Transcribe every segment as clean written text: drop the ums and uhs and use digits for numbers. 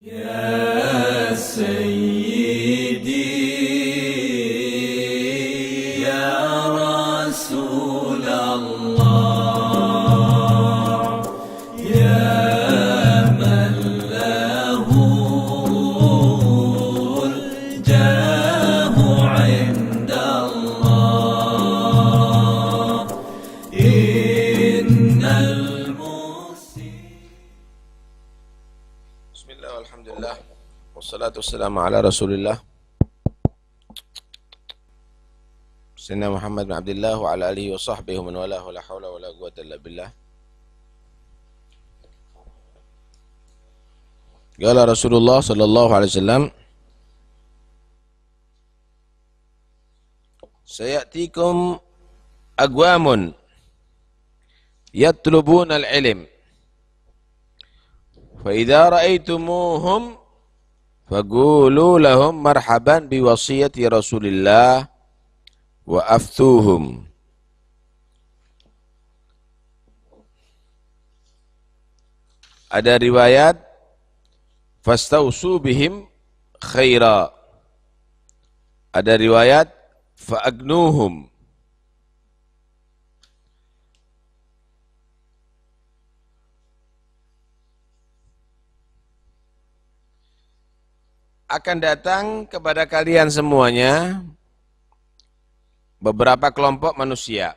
يا سيدي يا رسول الله يا من له الجاه عند الله إن المسيء. بسم الله والحمد لله والصلاة والسلام على رسول الله سيدنا محمد بن عبد الله وعلى آله وصحبه ومن والاه ولا حول ولا قوة إلا بالله. قال رسول الله صلى الله عليه وسلم سيأتيكم أقوام يطلبون العلم فإذا رأيتموهم فقولوا لهم مرحبا بوصية رسول الله وأفتوهم. Ada riwayat fastausu bihim khaira. Ada riwayat faagnuhum. Akan datang kepada kalian semuanya beberapa kelompok manusia.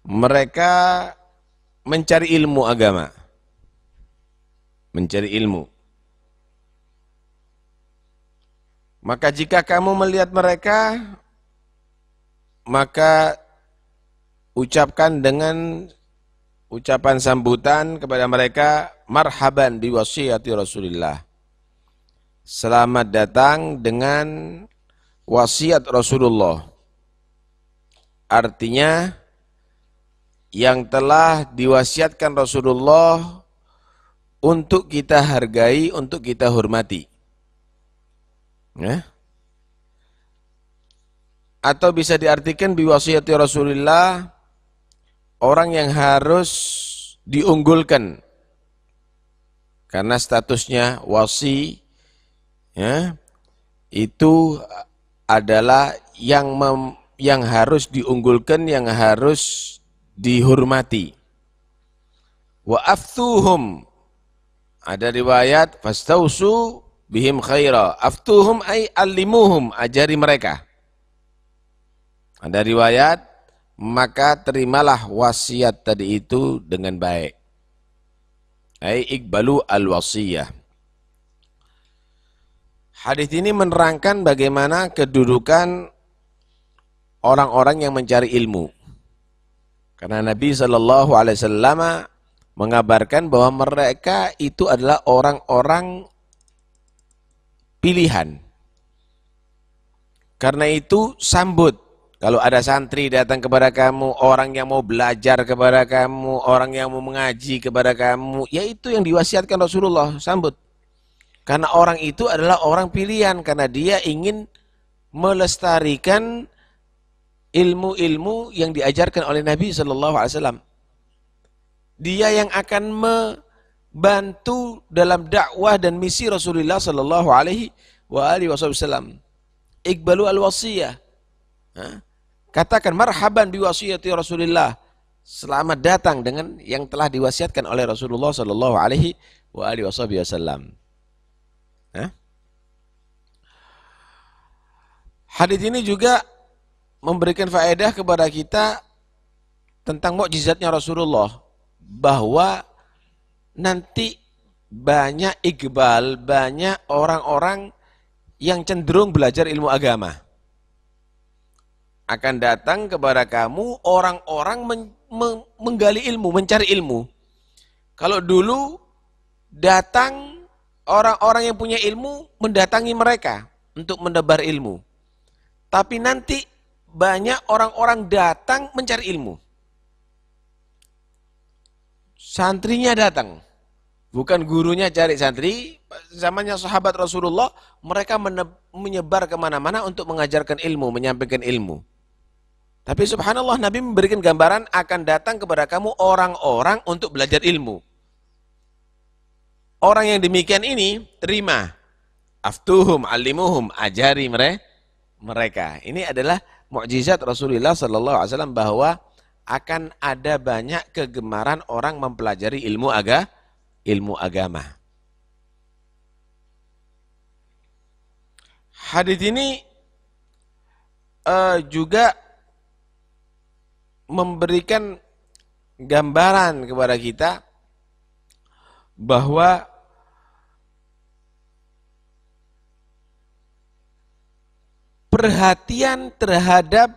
Mereka mencari ilmu agama. Mencari ilmu. Maka jika kamu melihat mereka, maka ucapkan dengan ucapan sambutan kepada mereka, marhaban bi wasiyati Rasulillah. Selamat datang dengan wasiat Rasulullah. Artinya yang telah diwasiatkan Rasulullah untuk kita hargai, untuk kita hormati. Ya? Atau bisa diartikan bi wasiyati Rasulillah, orang yang harus diunggulkan karena statusnya wasi, ya, itu adalah yang harus diunggulkan, yang harus dihormati. Wa aftuhum, ada riwayat fastausu bihim khaira. Aftuhum ay allimuhum, ajari mereka. Ada riwayat maka terimalah wasiat tadi itu dengan baik. Ai iqbalu al-wasiyah. Hadis ini menerangkan bagaimana kedudukan orang-orang yang mencari ilmu. Karena Nabi SAW mengabarkan bahwa mereka itu adalah orang-orang pilihan. Karena itu sambut. Kalau ada santri datang kepada kamu, orang yang mau belajar kepada kamu, orang yang mau mengaji kepada kamu, ya itu yang diwasiatkan Rasulullah, sambut. Karena orang itu adalah orang pilihan, karena dia ingin melestarikan ilmu-ilmu yang diajarkan oleh Nabi SAW. Dia yang akan membantu dalam dakwah dan misi Rasulullah SAW. Iqbalu al-wasiyah. Katakan marhaban biwasiyati Rasulillah. Selamat datang dengan yang telah diwasiatkan oleh Rasulullah sallallahu alaihi wasallam. Hadis ini juga memberikan faedah kepada kita tentang mukjizatnya Rasulullah, bahwa nanti banyak iqbal, banyak orang-orang yang cenderung belajar ilmu agama. Akan datang kepada kamu orang-orang menggali ilmu, mencari ilmu. Kalau dulu datang orang-orang yang punya ilmu mendatangi mereka untuk menebar ilmu. Tapi nanti banyak orang-orang datang mencari ilmu. Santrinya datang, bukan gurunya cari santri. Zamannya sahabat Rasulullah, mereka menyebar kemana-mana untuk mengajarkan ilmu, menyampaikan ilmu. Tapi subhanallah, Nabi memberikan gambaran akan datang kepada kamu orang-orang untuk belajar ilmu. orang yang demikian ini terima. Aftuhum, alimuhum, ajari mereka. Ini adalah mukjizat Rasulullah SAW bahwa akan ada banyak kegemaran orang mempelajari ilmu agama. Hadits ini juga memberikan gambaran kepada kita bahwa perhatian terhadap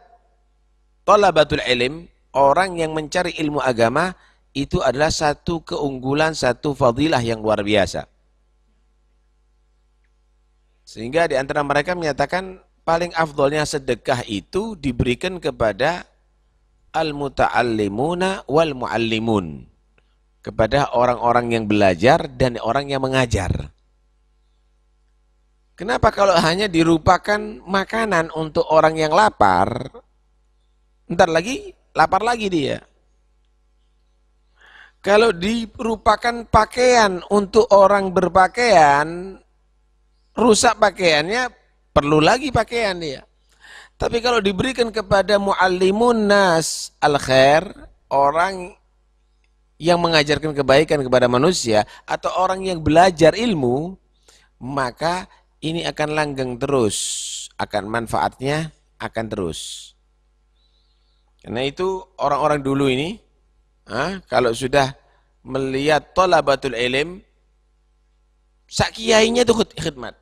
thalabatul ilm, orang yang mencari ilmu agama, itu adalah satu keunggulan, satu fadilah yang luar biasa. Sehingga di antara mereka menyatakan paling afdolnya sedekah itu diberikan kepada al-muta'allimuna wal mu'allimun, kepada orang-orang yang belajar dan orang yang mengajar. Kenapa kalau hanya dirupakan makanan untuk orang yang lapar, ntar lagi lapar lagi dia. Kalau dirupakan pakaian untuk orang berpakaian, rusak pakaiannya, perlu lagi pakaian dia. Tapi kalau diberikan kepada muallimun nas al-khair, orang yang mengajarkan kebaikan kepada manusia, atau orang yang belajar ilmu, maka ini akan langgeng terus, akan manfaatnya akan terus. Karena itu orang-orang dulu ini, kalau sudah melihat thalabatul ilm, sak kiainya itu khidmat,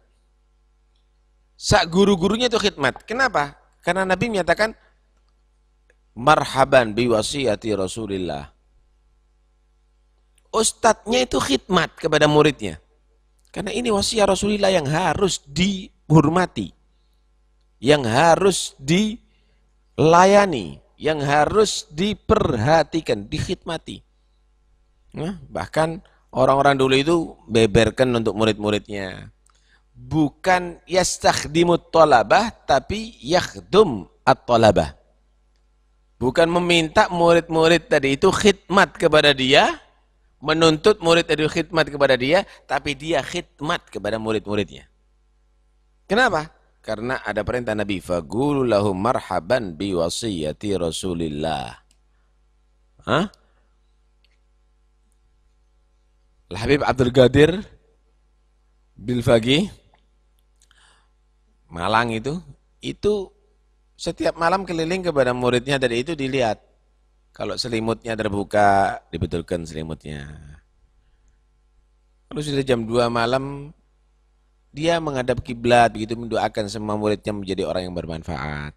sak guru-gurunya itu khidmat. Kenapa? Karena Nabi menyatakan, marhaban biwasiyati Rasulillah. Ustadznya itu khidmat kepada muridnya. Karena ini wasiat Rasulullah yang harus dihormati, yang harus dilayani, yang harus diperhatikan, dikhidmati. Bahkan orang-orang dulu itu beberkan untuk murid-muridnya. Bukan yastakhdimut thalabah, tapi yakhdum at-thalabah. Bukan meminta murid-murid tadi itu khidmat kepada dia, menuntut murid itu khidmat kepada dia, tapi dia khidmat kepada murid-muridnya. Kenapa? Karena ada perintah Nabi, faqulu lahum marhaban bi wasiyati Rasulillah. Al-Habib Abdul Qadir Bilfaqih Malang itu setiap malam keliling kepada muridnya tadi itu dilihat. Kalau selimutnya terbuka, dibetulkan selimutnya. Kalau sudah jam 2 malam, dia menghadap kiblat, begitu mendoakan semua muridnya menjadi orang yang bermanfaat.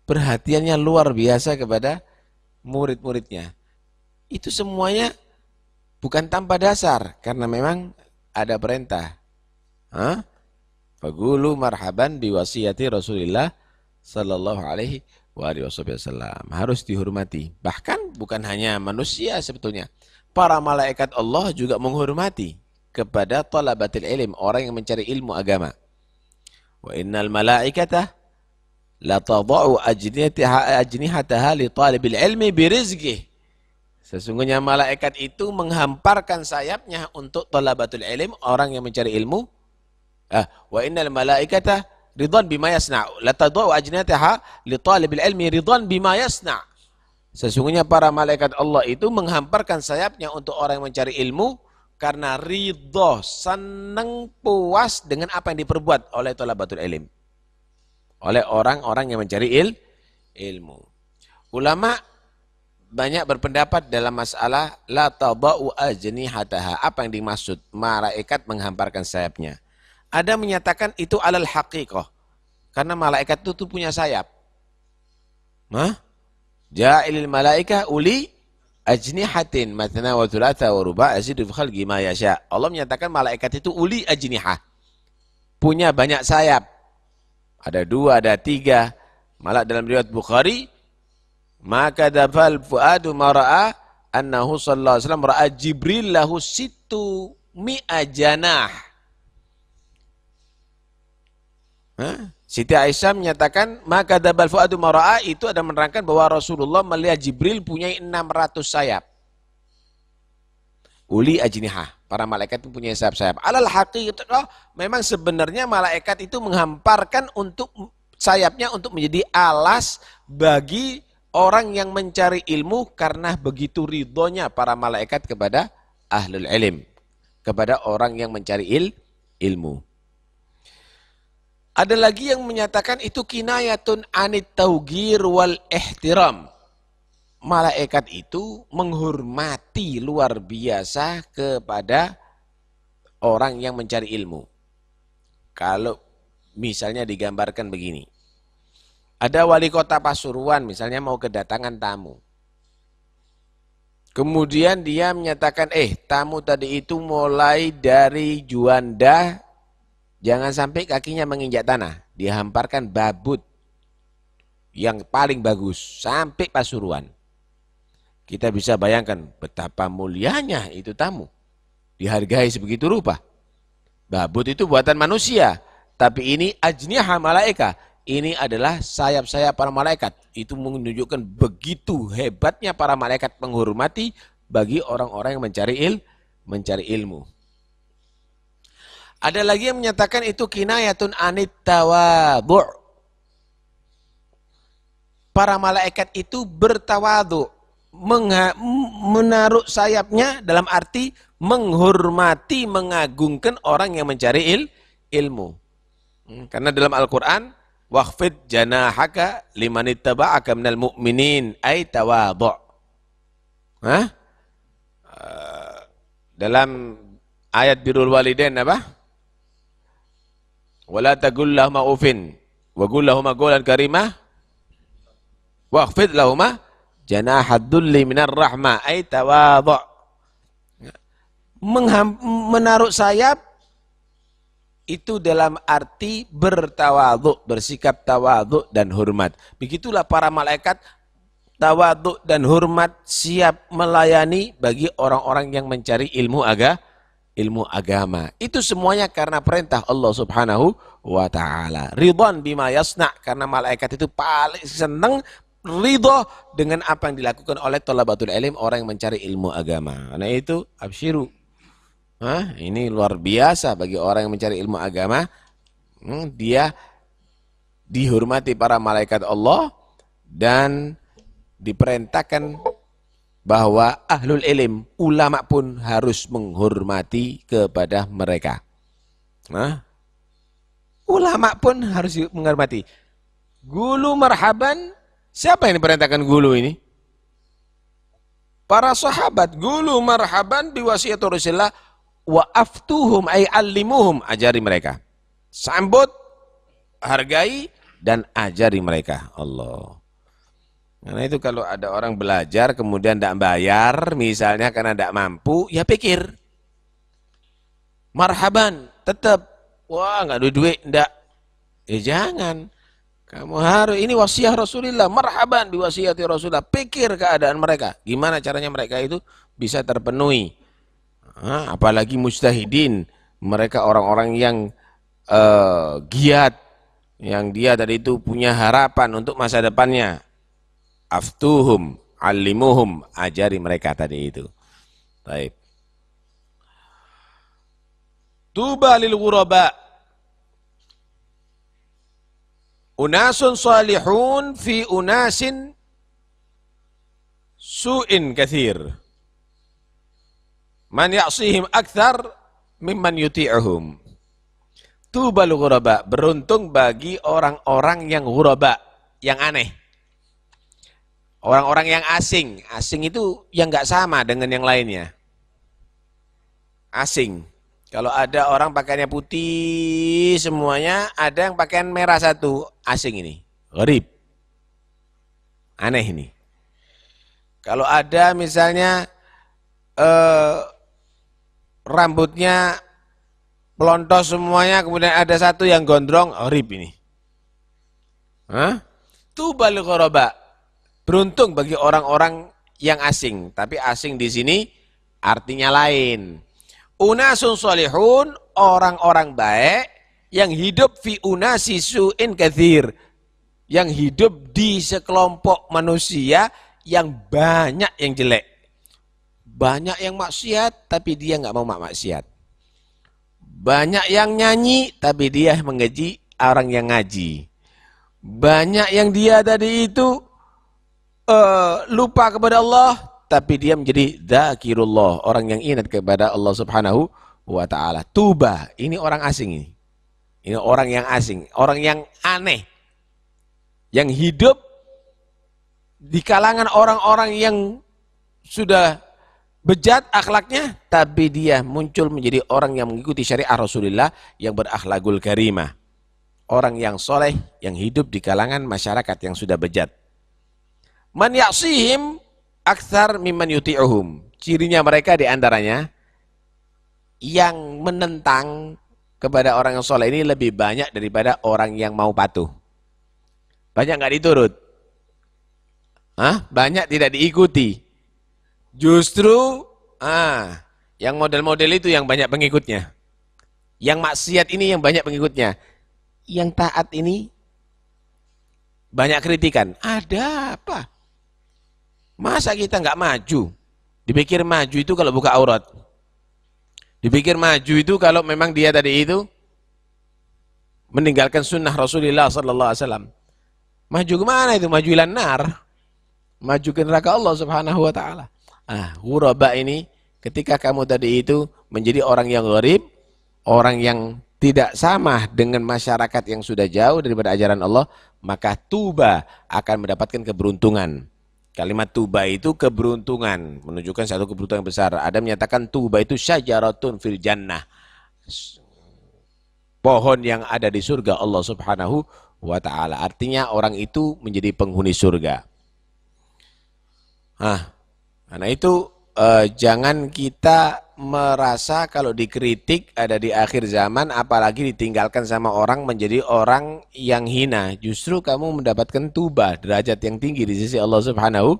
Perhatiannya luar biasa kepada murid-muridnya. Itu semuanya bukan tanpa dasar, karena memang ada perintah. Faqulu marhaban biwasiyati Rasulillah sallallahu alaihi wasallam. Harus dihormati. Bahkan bukan hanya manusia sebetulnya. Para malaikat Allah juga menghormati kepada thalabatil ilm, orang yang mencari ilmu agama. Wa innal malaikata la tadau ajnihataha li talibil ilmi birizqih. Sesungguhnya malaikat itu menghamparkan sayapnya untuk thalabatul ilm, orang yang mencari ilmu. Wa innal malaikata ridwan bima yasna', la tadau ajnihataha li talibil ilmi ridwan bima yasna'. Sesungguhnya para malaikat Allah itu menghamparkan sayapnya untuk orang yang mencari ilmu karena ridho, senang, puas dengan apa yang diperbuat oleh thalabatul ilm, oleh orang-orang yang mencari ilmu. Ulama banyak berpendapat dalam masalah la tadau ajnihataha, apa yang dimaksud malaikat menghamparkan sayapnya. Ada menyatakan itu alal haqiqah, karena malaikat itu punya sayap. Ja'ilil malaika uli ajnihatin matna wa thulatha wa ruba' yazidu fi khalqi ma yasha. Allah menyatakan malaikat itu uli ajnihah, punya banyak sayap. Ada 2, ada 3. Malah dalam riwayat Bukhari, maka dzafal fuadu ma ra'a annahu sallallahu alaihi wasallam ra'a Jibril lahu sittu mi'a janah. Siti Aisyah menyatakan, maka dzafal fuadu ma ra'a, itu ada menerangkan bahwa Rasulullah melihat Jibril punya 600 sayap. uli ajnihah. Para malaikat itu punya sayap-sayap. Alal haqiqah, memang sebenarnya malaikat itu menghamparkan untuk sayapnya untuk menjadi alas bagi orang yang mencari ilmu, karena begitu ridhonya para malaikat kepada ahlul ilm, kepada orang yang mencari ilmu. Ada lagi yang menyatakan itu kinayatun anit taugir wal ihtiram. Malaikat itu menghormati luar biasa kepada orang yang mencari ilmu. Kalau misalnya digambarkan begini. Ada wali kota Pasuruan misalnya mau kedatangan tamu. Kemudian dia menyatakan, tamu tadi itu mulai dari Juanda, jangan sampai kakinya menginjak tanah. Dihamparkan babut yang paling bagus sampai Pasuruan. Kita bisa bayangkan betapa mulianya itu tamu. Dihargai sebegitu rupa. Babut itu buatan manusia. Tapi ini ajnihah malaika. Ini adalah sayap-sayap para malaikat. Itu menunjukkan begitu hebatnya para malaikat menghormati bagi orang-orang yang mencari ilmu. Ada lagi yang menyatakan itu kinayatun anit tawadhu'. Para malaikat itu bertawadhu'. Menaruh sayapnya dalam arti menghormati, mengagungkan orang yang mencari ilmu. Karena dalam Al-Quran, waqfid janahaka limanittaba'aka minal mu'minin ay tawadhu'. Dalam ayat birrul walidain apa? Wala taqul lahum ufin wa qul lahum qawlan karimah waqfid lahum janahadulli minar rahmah ay tawadhu'. Menaruh sayap itu dalam arti bertawadhu', bersikap tawadhu' dan hormat. Begitulah para malaikat tawadhu' dan hormat, siap melayani bagi orang-orang yang mencari ilmu agama. Itu semuanya karena perintah Allah Subhanahu wa taala. Ridwan bima yasna', karena malaikat itu paling senang ridho dengan apa yang dilakukan oleh thalabatul ilm, orang yang mencari ilmu agama. Karena itu absyiru. Ini luar biasa bagi orang yang mencari ilmu agama. Dia dihormati para malaikat Allah dan diperintahkan bahwa ahlul ilm, ulama pun harus menghormati kepada mereka. Ulama pun harus menghormati. Gulu marhaban. Siapa yang diperintahkan gulu ini? Para sahabat. Gulu marhaban biwasiyati Rasulullah wa aftuhum ay allimuhum, ajari mereka. Sambut, hargai dan ajari mereka. Allah. Karena itu kalau ada orang belajar kemudian tidak bayar misalnya karena tidak mampu, ya pikir. Marhaban, tetap. Wah, enggak ada duit, enggak. Jangan. Kamu harus, ini wasiat Rasulullah, marhaban biwasiyati Rasulullah. Pikir keadaan mereka, gimana caranya mereka itu bisa terpenuhi. Apalagi mujtahidin, mereka orang-orang yang giat, yang dia tadi itu punya harapan untuk masa depannya. Aftuhum, alimuhum, ajari mereka tadi itu. Baik. Tuba lil ghuraba. Unasun salihun fi unasin su'in kathir. Man ya'sihim akthar mimman yuti'uhum. Tubal ghuraba, beruntung bagi orang-orang yang ghuraba, yang aneh. Orang-orang yang asing. Asing itu yang enggak sama dengan yang lainnya. Asing. Kalau ada orang pakaiannya putih semuanya, ada yang pakaian merah satu, asing ini, gharib. Aneh ini. Kalau ada misalnya rambutnya pelontos semuanya, kemudian ada satu yang gondrong, gharib ini. Tubal ghuraba. Beruntung bagi orang-orang yang asing, tapi asing di sini artinya lain. Unasun salihun, orang-orang baik yang hidup fi unasi su'in kathir, yang hidup di sekelompok manusia yang banyak yang jelek. Banyak yang maksiat, tapi dia nggak mau maksiat. Banyak yang nyanyi, tapi dia menggaji orang yang ngaji. Banyak yang dia tadi itu lupa kepada Allah, tapi dia menjadi dzakirullah, orang yang ingat kepada Allah Subhanahu wa ta'ala. Tuba, ini orang asing ini. Ini orang yang asing, orang yang aneh. Yang hidup di kalangan orang-orang yang sudah bejat akhlaknya, tapi dia muncul menjadi orang yang mengikuti syariat Rasulullah yang berakhlakul karimah. Orang yang soleh, yang hidup di kalangan masyarakat yang sudah bejat. Man yaksihim aktsar mimman yuti'uhum. Cirinya mereka diantaranya, yang menentang kepada orang yang soleh ini lebih banyak daripada orang yang mau patuh. Banyak nggak diturut? Banyak tidak diikuti. Justru yang model-model itu yang banyak pengikutnya. Yang maksiat ini yang banyak pengikutnya. Yang taat ini banyak kritikan. Ada apa? Masa kita nggak maju? Dipikir maju itu kalau buka aurat. Dipikir maju itu kalau memang dia tadi itu meninggalkan sunnah Rasulullah sallallahu alaihi wasallam. Maju kemana itu? Maju ilan nar. Maju ke neraka Allah Subhanahu wa taala. Ghuraba ini ketika kamu tadi itu menjadi orang yang gharib, orang yang tidak sama dengan masyarakat yang sudah jauh daripada ajaran Allah, maka tuba akan mendapatkan keberuntungan. Kalimat tuba itu keberuntungan, menunjukkan satu keberuntungan besar. Ada menyatakan tuba itu syajaratun fil jannah. Pohon yang ada di surga Allah Subhanahu wa ta'ala. Artinya orang itu menjadi penghuni surga. Karena itu jangan kita merasa kalau dikritik ada di akhir zaman, apalagi ditinggalkan sama orang menjadi orang yang hina. Justru kamu mendapatkan tuba, derajat yang tinggi di sisi Allah Subhanahu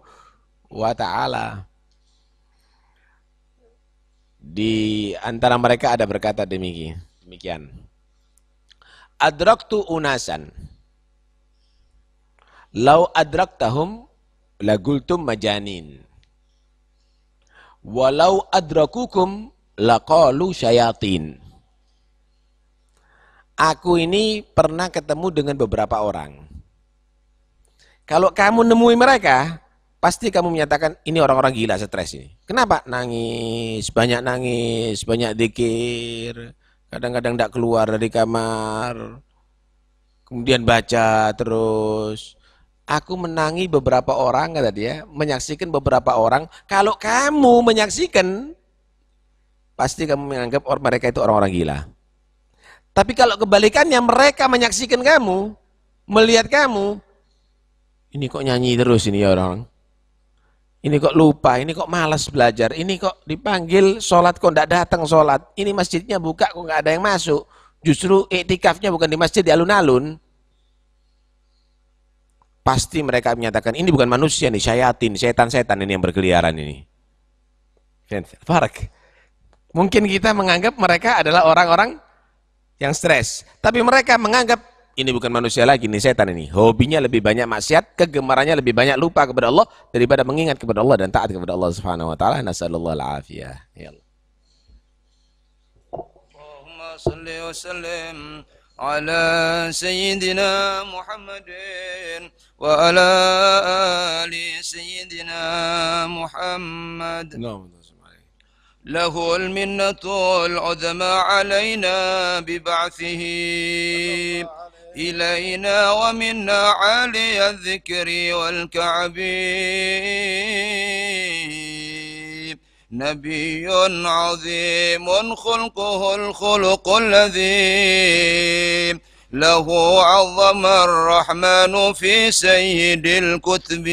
wa ta'ala. Di antara mereka ada berkata demikian. Adraktu unasan lau adraktahum lagultum majanin walau adrakukum laqalu syayatin. Aku ini pernah ketemu dengan beberapa orang. Kalau kamu nemui mereka, pasti kamu menyatakan ini orang-orang gila, stres ini. Kenapa? Nangis, banyak zikir, kadang-kadang tidak keluar dari kamar, kemudian baca terus. Aku menangi beberapa orang, kata dia, menyaksikan beberapa orang. Kalau kamu menyaksikan, pasti kamu menganggap mereka itu orang-orang gila. Tapi kalau kebalikannya, mereka menyaksikan kamu, melihat kamu, ini kok nyanyi terus ini ya orang. Ini kok lupa, ini kok malas belajar, ini kok dipanggil sholat kok tidak datang sholat. Ini masjidnya buka kok nggak ada yang masuk. Justru iktikafnya bukan di masjid, di alun-alun. Pasti mereka menyatakan ini bukan manusia nih, syayatin, setan-setan ini yang berkeliaran ini. Farak. Mungkin kita menganggap mereka adalah orang-orang yang stres, tapi mereka menganggap ini bukan manusia lagi, ini setan ini. Hobinya lebih banyak maksiat, kegemarannya lebih banyak lupa kepada Allah daripada mengingat kepada Allah dan taat kepada Allah Subhanahu wa taala. Nasallallahu al-afiyah. Ya Allah. Allahumma salli wa sallim ala sayyidina Muhammadin wa ala ali sayyidina Muhammad. له المنة العظمى علينا ببعثه إلينا ومنا عالي الذكر والكعب نبي عظيم خلقه الخلق الذي له عظم الرحمن في سيد الكتب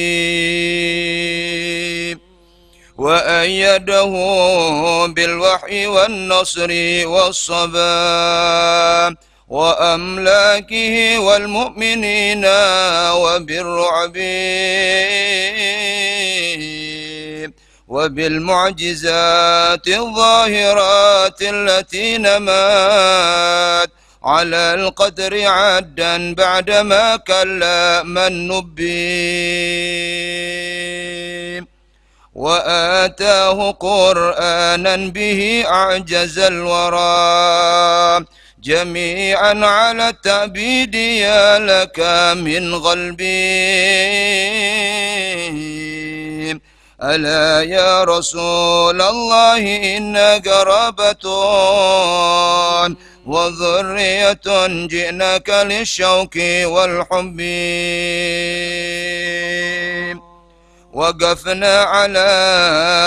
وأيده بالوحي والنصر والصبا وأملاكه والمؤمنين وبالرعب وبالمعجزات الظاهرات التي نمت على القدر عدا بعدما كلا من نبي وآتاه قرآنا به أعجز الورى جميعا على التعبيد يا لك من قلبي. ألا يا رسول الله إنا قرابة وذرية جئناك للشوق والحب، وقفنا على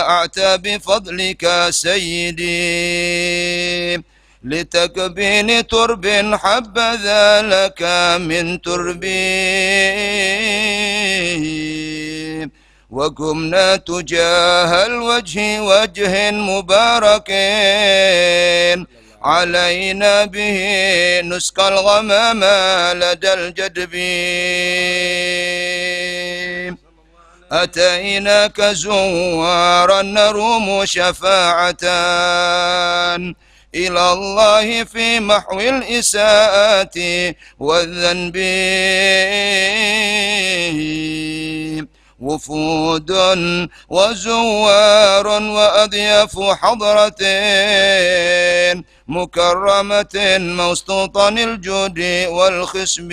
أعتاب فضلك سيدي لتكبين ترب حبذا لك من تربي، وقمنا تجاه الوجه وجه مبارك علينا به نسقى الغمام لدى الجدب. أتيناك زوارا نروم شفاعة إلى الله في محو الإساءات والذنب، وفود وزوار وأضياف حضرة مكرمة موسطوطا الجود والخصب،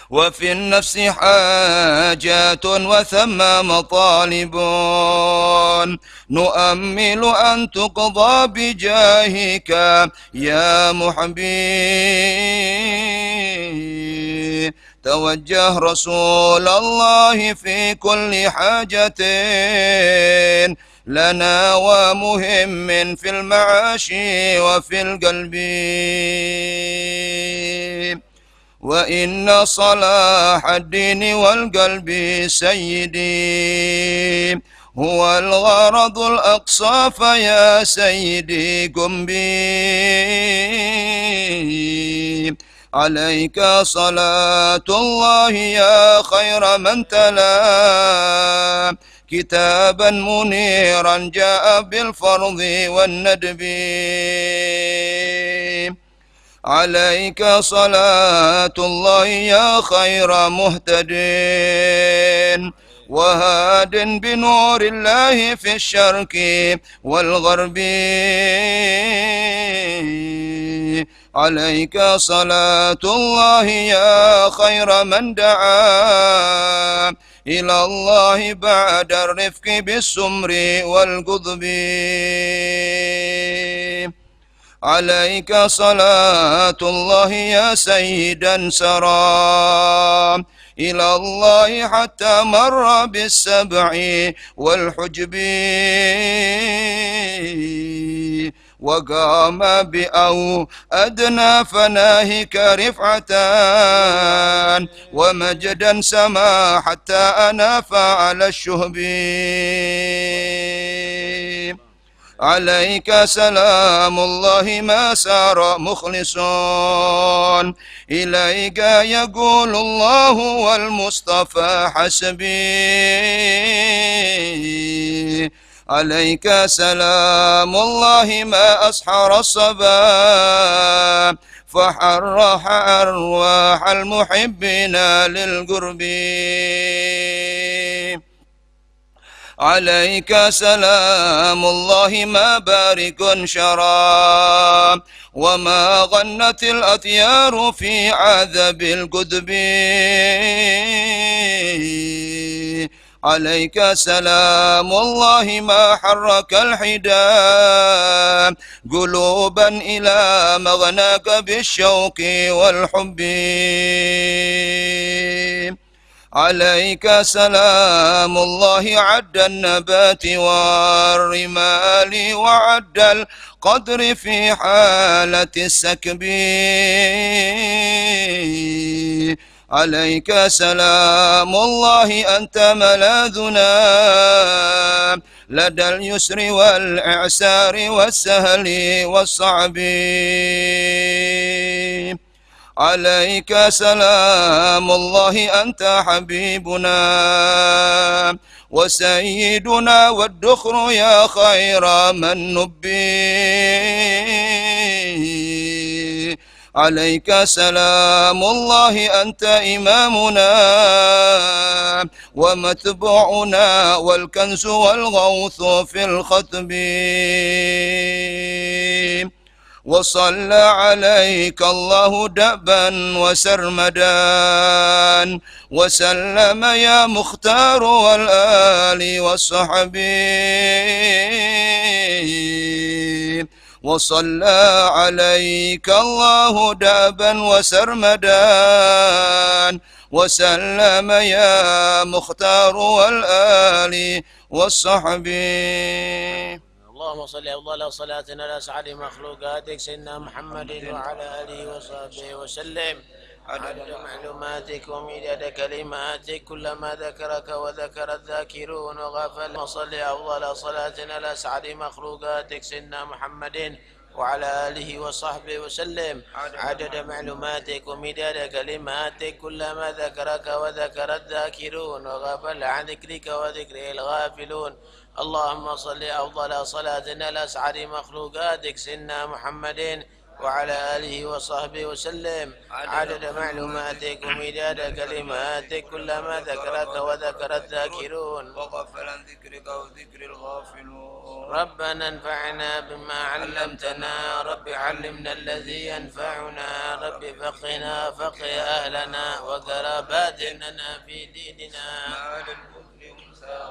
وفي النفس حاجات وثم مطالب نؤمل أن تقضى بجاهك يا محبي. توجه رسول الله في كل حاجة لنا ومهم في المعاش وفي القلب، وإن صلاح الدين والقلب سيدي هو الغرض الأقصى، فيا سيدي قم بي. عليك صلاة الله يا خير من تلا كتابا منيرا جاء بالفرض والندب. عليك صلاة الله يا خير مهتد وهاد بنور الله في الشرق والغرب. عليك صلاة الله يا خير من دعا إلى الله بعد الرفق بالسمر والقضب. عليك صلاة الله يا سيدا سرى إلى الله حتى مر بالسبع والحجب، وقام بأو أدنى فناهك رفعة ومجدا سما حتى أناف على الشهب. عليك سلام الله ما سار مخلص إليك يقول الله والمصطفى حسبي. عليك سلام الله ما أسحر الصبا فحرح أرواح المحبين للقرب. عليك سلام الله ما بارق شرى وما غنت الأطيار في عذب القدب. عليك سلام الله ما حرك الحدى قلوبا إلى مغناك بالشوق والحب. عليك سلام الله عد النبات والرمال وعد القدر في حالة السكب. عليك سلام الله أنت ملاذنا لدى اليسر والإعسار والسهل والصعب. عليك سلام الله أنت حبيبنا وسيدنا والدخر يا خير من نبي. عليك سلام الله أنت إمامنا ومتبوعنا والكنز والغوث في الختم وصلى عليك الله دأبا وسرمدا وسلم يا مختار والآل والصحب وصلى عليك الله دأبا وسرمدا وسلم يا مختار والآل والصحب. اللهم صل أفضل صلاة على أسعد مخلوقاتك سيدنا محمد وعلى آله وصحبه وسلم عدد معلوماتك ومداد كلماتك كلما ذكرك وذكر الذاكرون وغفل. وصل أفضل صلاة على أسعد مخلوقاتك سيدنا محمد وعلى آله وصحبه وسلم عدد معلوماتك ومداد كلماتك كلما ذكرك وذكر الذاكرون وغفل عن ذكرك وذكره الغافلون. اللهم صل أفضل صلاة على أسعد مخلوقاتك سيدنا محمد وعلى آله وصحبه وسلم عدد معلوماتك ومداد كلماتك كلما ذكرك وذكر الذاكرون وغفل عن ذكرك وذكر الغافلون. ربنا انفعنا بما علمتنا رب علمنا الذي ينفعنا رب فقنا فقه أهلنا وقراباتنا في ديننا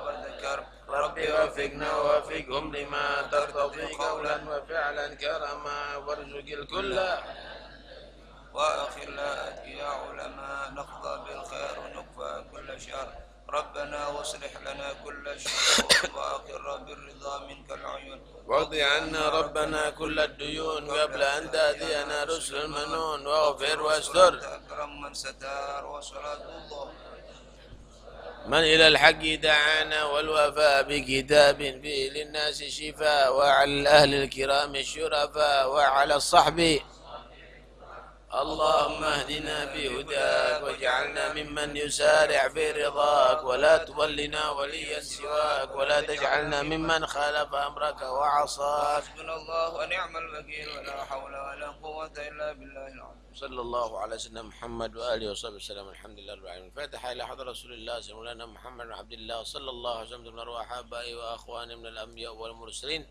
وذكر ربي وفقنا ووفقهم لما ترتضي قولا وفعلا كرما وارزق الكل وأخر لا يا علماء نقضى بالخير ونكفى كل شر. ربنا واصلح لنا كل شر وأقر بالرضا منك العيون واقض عنا ربنا كل الديون قبل أن تأتينا رسل المنون واغفر واستر. أكرم من ستار وصلاة الله من إلى الحق دعانا والوفاء بكتاب به للناس شفاء وعلى الأهل الكرام الشرفاء وعلى الصحب. اللهم اهدنا بهداك واجعلنا ممن يسارع في رضاك ولا تولنا وليا سواك ولا تجعلنا ممن خالف أمرك وعصاك. حسبنا الله ونعم الوكيل ولا حول ولا قوة إلا بالله العظيم. صلى الله على سيدنا محمد وآله وصحبه وسلم. الحمد لله رب العالمين. الفاتحة إلى حضرة رسول الله سيدنا محمد بن عبد الله صلى الله عليه وسلم من أرواح آبائه وأخوانه من الأنبياء والمرسلين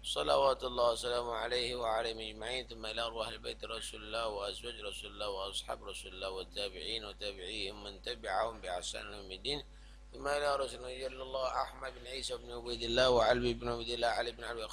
صلوات الله وسلامه عليه وعليهم أجمعين. ثم إلى أرواح البيت رسول الله وأزواج رسول الله وأصحاب رسول الله والتابعين وتابعيهم من تبعهم بإحسان إلى يوم الدين. ثم إلى رسول الله أحمد بن عيسى بن عبيد الله وعلي بن عبيد الله علي بن علي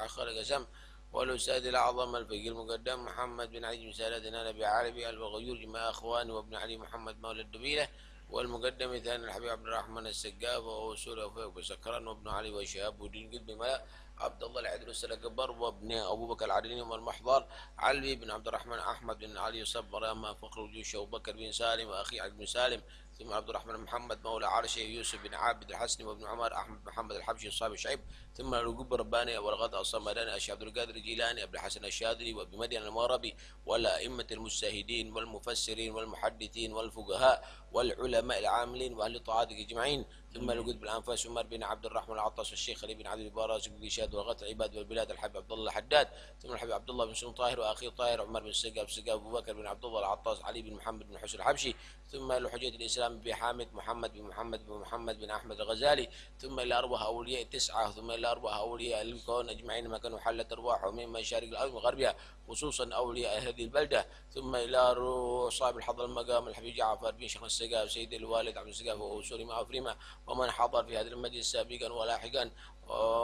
خالد قسم والأستاذ الأعظم الفقيه المقدم محمد بن علي بن سالتنا نبي عربي البغيور جماعة أخواني وابن علي محمد مولى الدبيلة والمقدم ثاني الحبيب عبد الرحمن السقاف وأصول وفوق بسكران وابن علي وشهاب ودين قد بملا عبد الله العدروس الأكبر وابن أبو بكر العدني والمحضر علي بن عبد الرحمن أحمد بن علي صبر أما فخر الجيوش أبو بكر بن سالم وأخي عبد بن سالم ثم عبد الرحمن محمد مولى عرشه يوسف بن عابد الحسني وابن عمر أحمد محمد الحبشي صاحب شعيب ثم الرقوب رباني والغد الصمداني الشيخ عبد القادر الجيلاني أبو الحسن الشاذلي وابن مدين المغربي والأئمة المجتهدين والمفسرين والمحدثين والفقهاء والعلماء العاملين وأهل الطاعات أجمعين. ثم الوجود بالأنفاس عمر بن عبد الرحمن العطاس والشيخ علي بن عبد البراز بن شاد وغط العباد والبلاد الحبيب عبد الله الحداد ثم الحبيب عبد الله بن سليم طاهر وأخي طاهر عمر بن سقاف أبو بكر بن عبد الله العطاس علي بن محمد بن حسن الحبشي ثم إلى حجة الإسلام بن حامد محمد بن محمد بن محمد بن أحمد الغزالي ثم إلى أرواح أولياء 9 ثم إلى أرواح أولياء الكون أجمعين ما كانوا حلت أرواحهم من مشارق الأرض وغربها خصوصا أولياء هذه البلدة. ثم إلى روح صاحب الحضر المقام الحبيب جعفر بن شيخ السقاف سيد الوالد عبد السقاف وأسوري مع فريمة ومن حضر في هذا المجلس سابقا ولاحقا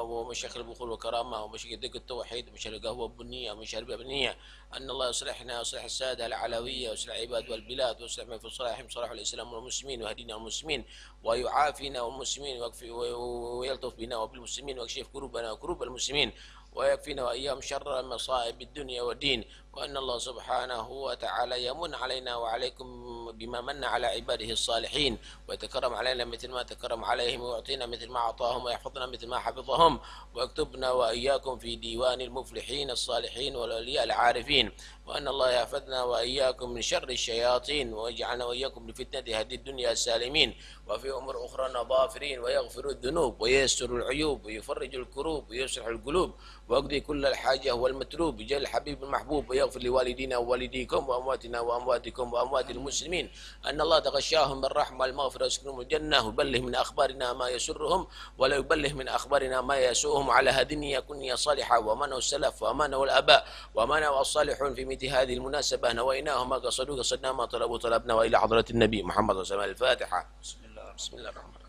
ومشايخ البخول وكرامة ومشايخ دق التوحيد ومشايخ القهوة البنية ومشايخ البنية أن الله يصلحنا ويصلح السادة العلوية ويصلح العباد والبلاد ويصلح من في صلاحهم صلاح الإسلام والمسلمين ويهدينا المسلمين ويعافينا والمسلمين ويلطف بنا وبالمسلمين ويكشف كروبنا وكروب المسلمين ويكفينا وإياهم شر مصائب الدنيا والدين. وأن الله سبحانه وتعالى يمن علينا وعليكم بما من على عباده الصالحين ويتكرم علينا مثل ما تكرم عليهم ويعطينا مثل ما أعطاهم ويحفظنا مثل ما حفظ حفظهم واكتبنا وإياكم في ديوان المفلحين الصالحين والأولياء العارفين، وأن الله يحفظنا وإياكم من شر الشياطين، ويجعلنا وإياكم لفتنة هذه الدنيا سالمين، وفي أمور أخرى ظافرين، ويغفر الذنوب ويستر العيوب ويفرج الكروب ويصلح القلوب ويقضي كل الحاجة والمطلوب بجاه الحبيب المحبوب، ويغفر لوالدينا ووالديكم وأمواتنا وأمواتكم وأموات المسلمين، أن الله تغشاهم بالرحمة والمغفرة ويسكنهم الجنة، ويبلغ من أخبارنا ما يسرهم ولا يبلغ من أخبارنا ما يسوءهم، على هذه يكون صالحة وأمانه السلف وأمانه الآباء وأمانه الصالحون. في مثل هذه المناسبة نويناه ما قصدوا قصدنا ما طلبوا طلبنا، وإلى حضرة النبي محمد صلى الله عليه وسلم. الفاتحة. بسم الله الرحمن الرحيم.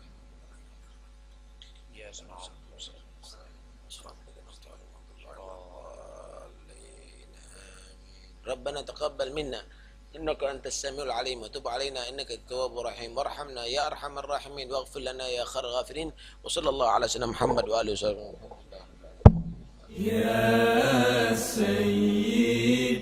ربنا تقبل منا إنك أنت السميع العليم، وتب علينا إنك التواب الرحيم، وارحمنا يا أرحم الراحمين، واغفر لنا يا خير الغافرين، وصلى الله على سيدنا محمد وآله وصحبه. يا سيدي